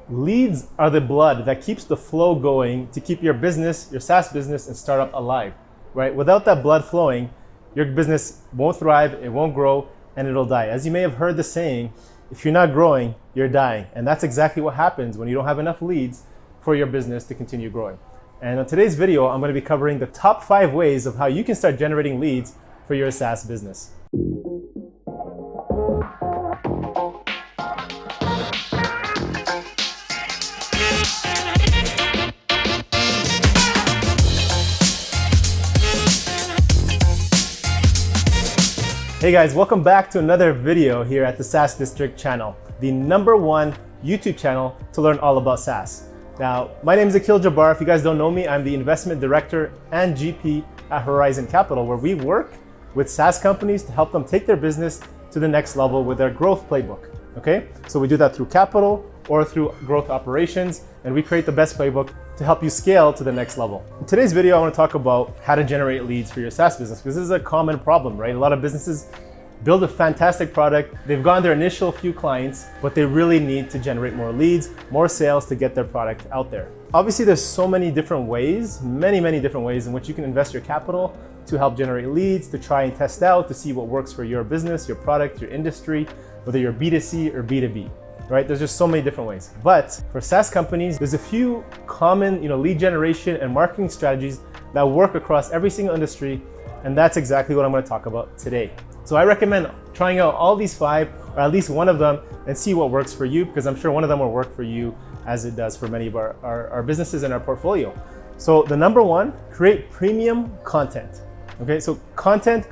Leads are the blood that keeps the flow going to keep your business, your SaaS business and startup alive, right? Without that blood flowing, your business won't thrive, it won't grow, and it'll die. As you may have heard the saying, if you're not growing, you're dying. And that's exactly what happens when you don't have enough leads for your business to continue growing. And on today's video, I'm going to be covering the top 5 ways of how you can start generating leads for your SaaS business. Hey guys, welcome back to another video here at the SaaS District channel, the #1 YouTube channel to learn all about SaaS. Now, my name is Akil Jabbar. If you guys don't know me, I'm the investment director and GP at Horizon Capital, where we work with SaaS companies to help them take their business to the next level with their growth playbook. Okay, so we do that through capital or through growth operations, and we create the best playbook to help you scale to the next level. In today's video, I want to talk about how to generate leads for your SaaS business, because this is a common problem, right? A lot of businesses build a fantastic product, they've gotten their initial few clients, but they really need to generate more leads, more sales to get their product out there. Obviously, there's so many different ways, many different ways in which you can invest your capital to help generate leads, to try and test out, to see what works for your business, your product, your industry, whether you're B2C or B2B. Right? There's just so many different ways. But for SaaS companies, there's a few common, lead generation and marketing strategies that work across every single industry, and that's exactly what I'm going to talk about today. So I recommend trying out all these 5, or at least one of them, and see what works for you, because I'm sure one of them will work for you as it does for many of our businesses in our portfolio. So the #1, create premium content. Okay, so content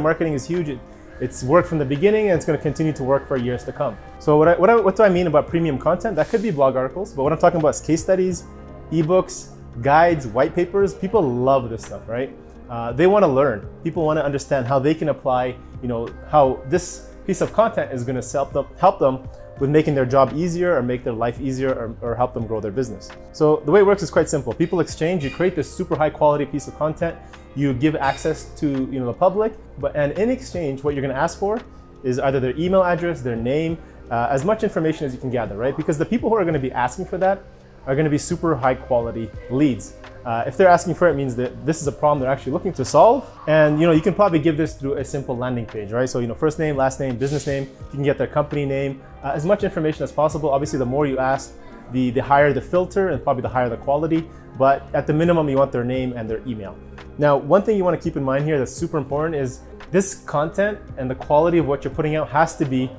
marketing is huge. It's worked from the beginning and it's going to continue to work for years to come. So what do I mean about premium content? That could be blog articles, but what I'm talking about is case studies, ebooks, guides, white papers. People love this stuff, right? They want to learn. People want to understand how they can apply, how this piece of content is going to help them with making their job easier or make their life easier or help them grow their business. So the way it works is quite simple. People exchange, you create this super high quality piece of content, you give access to the public, and in exchange, what you're going to ask for is either their email address, their name, as much information as you can gather, right? Because the people who are going to be asking for that are going to be super high quality leads. If they're asking for it, means that this is a problem they're actually looking to solve. And you can probably give this through a simple landing page, right? So first name, last name, business name, you can get their company name, as much information as possible. Obviously, the more you ask, the higher the filter and probably the higher the quality, but at the minimum, you want their name and their email. Now, one thing you want to keep in mind here that's super important is this content and the quality of what you're putting out has to be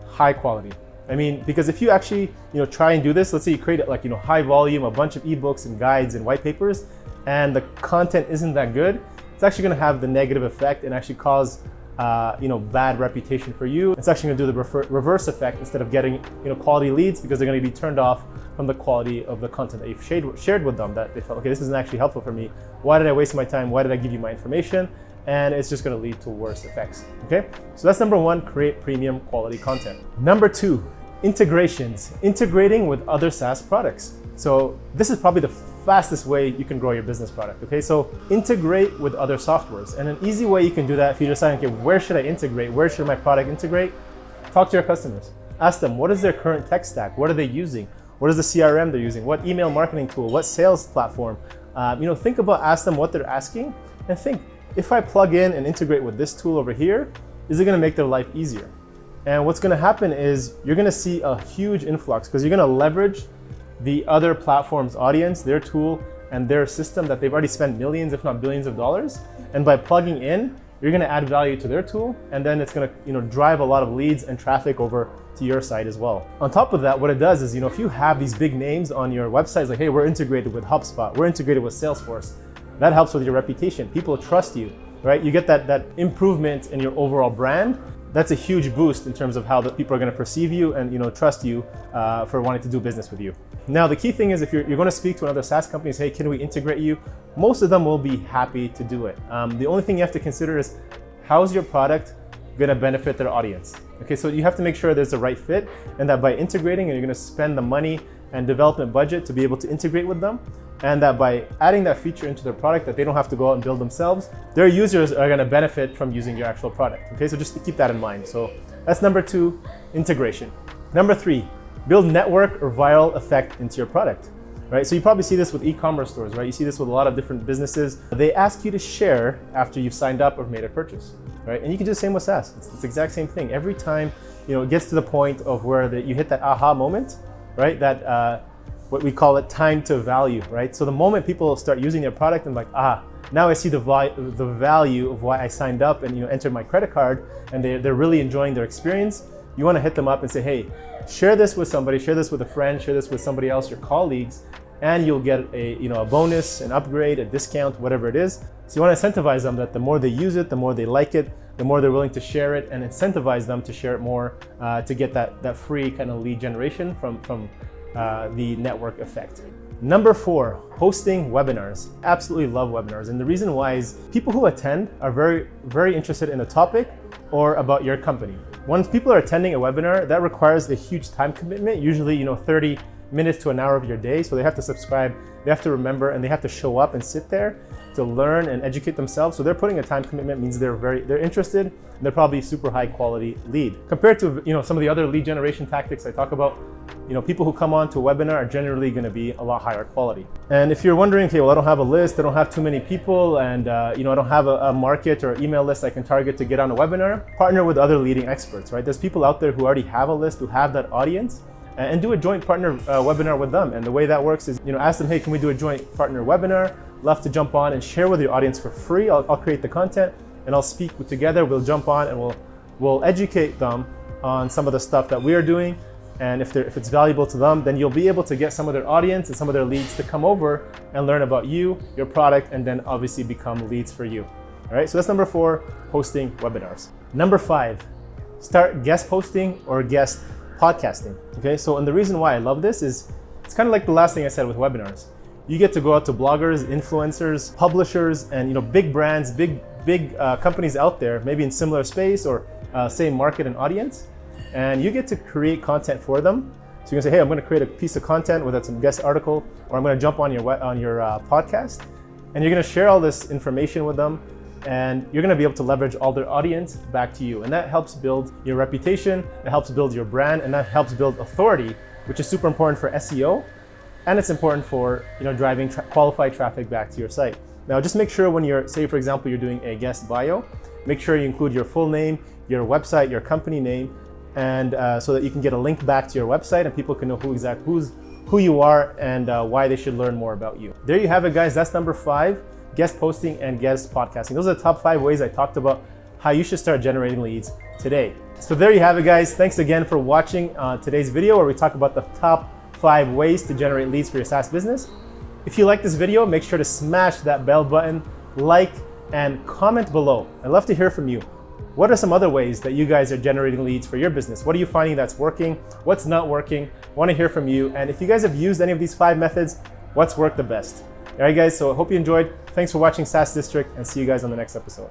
high quality. I mean, because if you actually, try and do this, let's say you create high volume, a bunch of ebooks and guides and white papers, and the content isn't that good, it's actually going to have the negative effect and actually cause, bad reputation for you. It's actually going to do the reverse effect. Instead of getting, quality leads, because they're going to be turned off from the quality of the content that you've shared with them, that they felt, okay, this isn't actually helpful for me. Why did I waste my time? Why did I give you my information? And it's just going to lead to worse effects. Okay, so that's #1, create premium quality content. #2, integrations, integrating with other SaaS products. So this is probably the fastest way you can grow your business product. Okay, so integrate with other softwares, and an easy way you can do that, if you decide, okay, where should I integrate? Where should my product integrate? Talk to your customers. Ask them, what is their current tech stack? What are they using? What is the CRM they're using? What email marketing tool? What sales platform? Think about, ask them what they're asking, and think, if I plug in and integrate with this tool over here, is it going to make their life easier? And what's going to happen is you're going to see a huge influx, because you're going to leverage the other platform's audience, their tool, and their system that they've already spent millions, if not billions of dollars. And by plugging in, you're going to add value to their tool, and then it's going to drive a lot of leads and traffic over to your site as well. On top of that, what it does is, if you have these big names on your website, like, hey, we're integrated with HubSpot, we're integrated with Salesforce, that helps with your reputation. People trust you, right? You get that improvement in your overall brand. That's a huge boost in terms of how the people are going to perceive you and trust you for wanting to do business with you. Now, the key thing is, if you're going to speak to another SaaS company and say, hey, can we integrate you? Most of them will be happy to do it. The only thing you have to consider is, how's your product going to benefit their audience? Okay, so you have to make sure there's the right fit, and that by integrating, and you're going to spend the money and development budget to be able to integrate with them, and that by adding that feature into their product that they don't have to go out and build themselves, their users are going to benefit from using your actual product. Okay, so just to keep that in mind. So that's #2, integration. #3, build network or viral effect into your product, right? So you probably see this with e-commerce stores, right? You see this with a lot of different businesses. They ask you to share after you've signed up or made a purchase, right? And you can do the same with SaaS. It's the exact same thing. Every time, it gets to the point of where you hit that aha moment, right? That what we call it time to value, right? So the moment people start using your product and like, now I see the value of why I signed up and entered my credit card, and they're really enjoying their experience. You want to hit them up and say, hey, share this with somebody, share this with a friend, share this with somebody else, your colleagues, and you'll get a bonus, an upgrade, a discount, whatever it is. So you want to incentivize them that the more they use it, the more they like it, the more they're willing to share it, and incentivize them to share it more to get that free kind of lead generation from the network effect. Number 4, hosting webinars. Absolutely love webinars. And the reason why is people who attend are very, very interested in a topic or about your company. Once people are attending a webinar, that requires a huge time commitment, usually 30 minutes to an hour of your day. So they have to subscribe, they have to remember, and they have to show up and sit there to learn and educate themselves. So they're putting a time commitment, means they're interested, and they're probably super high quality lead. Compared to some of the other lead generation tactics I talk about, people who come on to a webinar are generally going to be a lot higher quality. And if you're wondering, okay, well, I don't have a list, I don't have too many people, and I don't have a market or email list I can target to get on a webinar, partner with other leading experts, right? There's people out there who already have a list, who have that audience, and do a joint partner webinar with them. And the way that works is, ask them, hey, can we do a joint partner webinar? Love to jump on and share with your audience for free. I'll create the content and I'll speak together. We'll jump on and we'll educate them on some of the stuff that we are doing. And if it's valuable to them, then you'll be able to get some of their audience and some of their leads to come over and learn about you, your product, and then obviously become leads for you. All right, so that's number 4, hosting webinars. Number 5, start guest posting or guest podcasting. Okay, so and the reason why I love this is it's kind of like the last thing I said with webinars. You get to go out to bloggers, influencers, publishers, and big brands, big companies out there, maybe in similar space or same market and audience, and you get to create content for them. So you can say, hey, I'm going to create a piece of content, whether it's a guest article, or I'm going to jump on your podcast, and you're going to share all this information with them, and you're going to be able to leverage all their audience back to you, and that helps build your reputation, it helps build your brand, and that helps build authority, which is super important for SEO. And it's important for driving qualified traffic back to your site. Now, just make sure when say for example, you're doing a guest bio, make sure you include your full name, your website, your company name, and so that you can get a link back to your website and people can know who you are and why they should learn more about you. There you have it, guys. That's number 5, guest posting and guest podcasting. Those are the top 5 ways I talked about how you should start generating leads today. So there you have it, guys. Thanks again for watching today's video where we talk about the top 5 ways to generate leads for your SaaS business. If you like this video, make sure to smash that bell button, like, and comment below. I'd love to hear from you. What are some other ways that you guys are generating leads for your business? What are you finding that's working? What's not working? I want to hear from you. And if you guys have used any of these 5 methods, what's worked the best? All right, guys, so I hope you enjoyed. Thanks for watching SaaS District, and see you guys on the next episode.